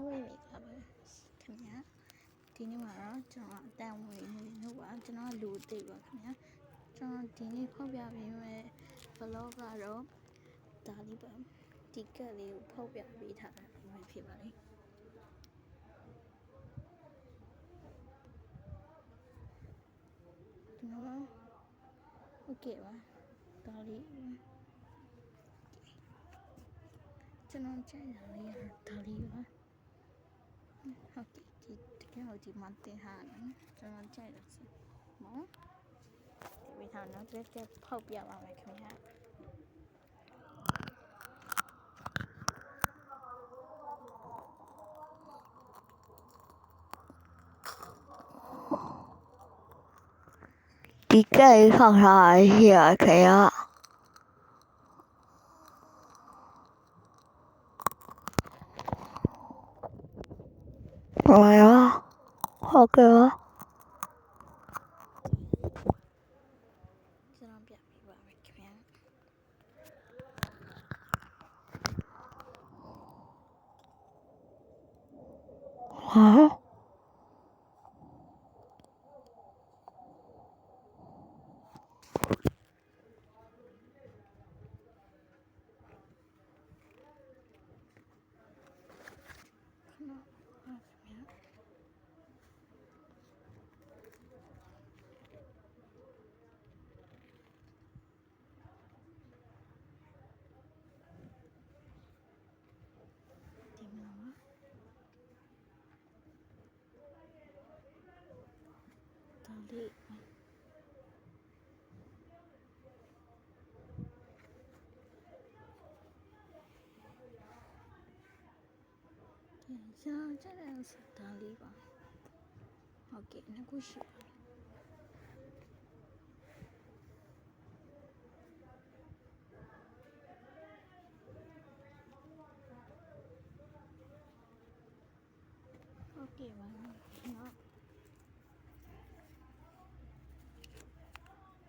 ဝေးလေးကပဲခင်ဗျာဒီနေ့မှာတော့ကျွန်တော်အတန်ဝင်နေလို့ပါကျွန်တော်လူသိပါခင်ဗျာကျွန်တော်ဒီနေ့ဖောက်ပြပေးမယ့် vlog ကတော့ဒါလေးပါဒီကက်လေးကိုဖောက်ပြပေးထားတာဖြစ်ပါလိမ့်ဒီမှာโอเคပါဒါလေးကျွန်တော်ကြိုက်တာလေးရဒါလေးပါဟုတ်ကဲ့ဒီတကယ်ဟိုဒီမှာတင်ထားတယ်ကျွန်တော်ကြိုက်တယ်စီနော်ဒီဝေးထားတော့တက်ဖောက်ပြပါမယ်ခင်ဗျာဒီကဲ放上来也可以啊。来啊，好给啊。ကျွန်တော်ပြပေးပါမယ်ခင်ဗျာ啊？လေးကျွန်တော်ကြိုက်တဲ့ဒါလေးပါဟုတ်ကဲ့နှစ်ခုရှိပါဟုတ်ကဲ့ပါနော်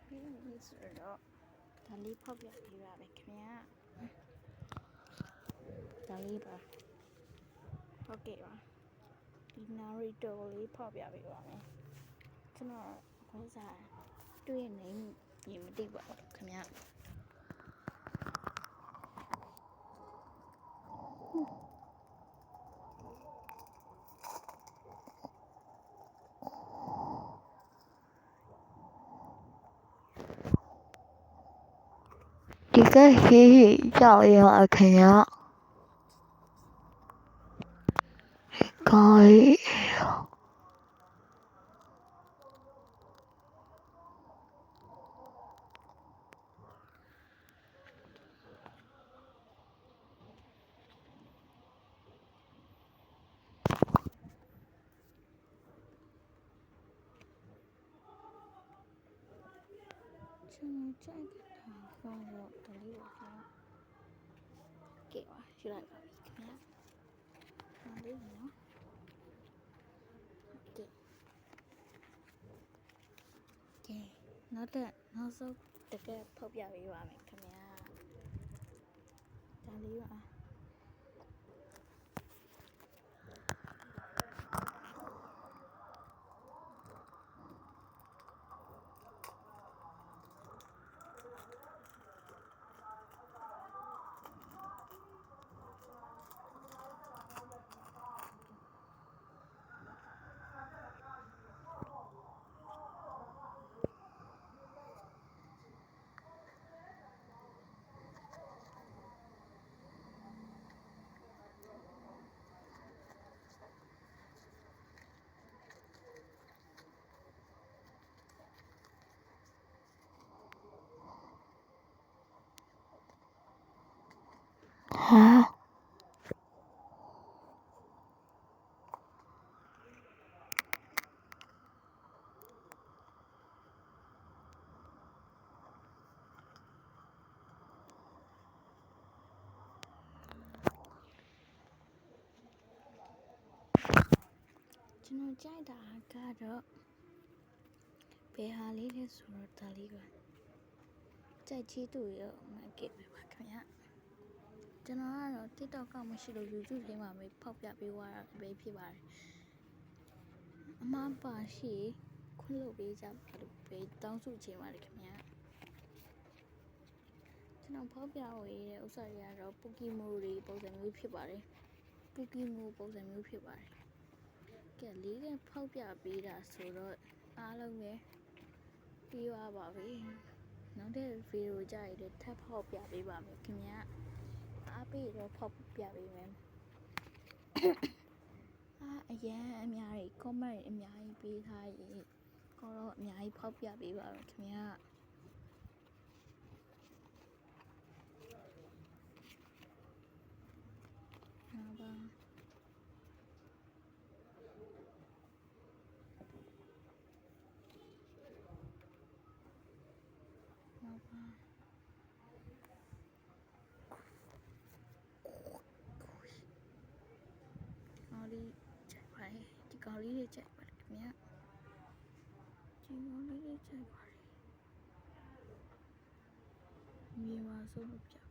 ဒီဆိုတော့ဒါလေးဖောက်ပြပေးပါမယ်ခင်ဗျာဒါလေးပါဟုတ်ကဲ့ပါဒီနာရီတိုလေးဖောက်ပြပေးပါမယ်ကျွန်တော်ခွဲစားတွေ့နေပြီမသိပါဘူးခင်ဗျာဒီကဲရှိကြောက်ရခင်ဗျာကိုင်ကျွန်တော်ကြိုက်တာကတော့ဒါလေးပါခင်ဗျာကဲပါယူလိုက်ပါပြီခင်ဗျာဒါလေးနော်ကဲနောက်ဆုံးတကယ်ဖောက်ပြပေးပါမယ်ခင်ဗျာဒါလေးပါဟာကျွန်တော်ကြိုက်တာကတော့ဘယ်ဟာလေးလဲဆိုတော့ဒါလေးပါကြိုက်ချီးသူရောမကဲပဲပါခင်ဗျာ ကျွန်တော်ကတော့ TikTok ကမရှိလို့ YouTube ထဲမှာပဲဖောက်ပြပေးသွားတာပဲဖြစ်ပါတယ်အမှားပါရှိခွင့်လုပ်ပေးကြပါလို့ပဲတောင်းဆိုချင်ပါတယ်ခင်ဗျာကျွန်တော်ဖောက်ပြဝေးတဲ့ဥစ္စာတွေကတော့ Pokemon တွေပုံစံမျိုးဖြစ်ပါတယ် Pokemon ပုံစံမျိုးဖြစ်ပါတယ်ကဲလေးကဖောက်ပြပေးတာဆိုတော့အားလုံးပဲပြီးသွားပါပြီနောက်တဲ့ဗီဒီယိုကြရတဲ့ထပ်ဖောက်ပြပေးပါမယ်ခင်ဗျာအားပေးတော့ဖောက်ပြပေးမယ်အရန်အများကြီး comment အများကြီးပေးထားရင်ကိုတော့အများကြီးဖောက်ပြပေးပါမယ်ခင်ဗျာဟာပါဒီကောင်လေးတွေကြိုက်ပါတယ်ခင်ဗျာဒီကောင်လေးတွေကြိုက်ပါတယ်မြေပါဆုံးလို့ပြ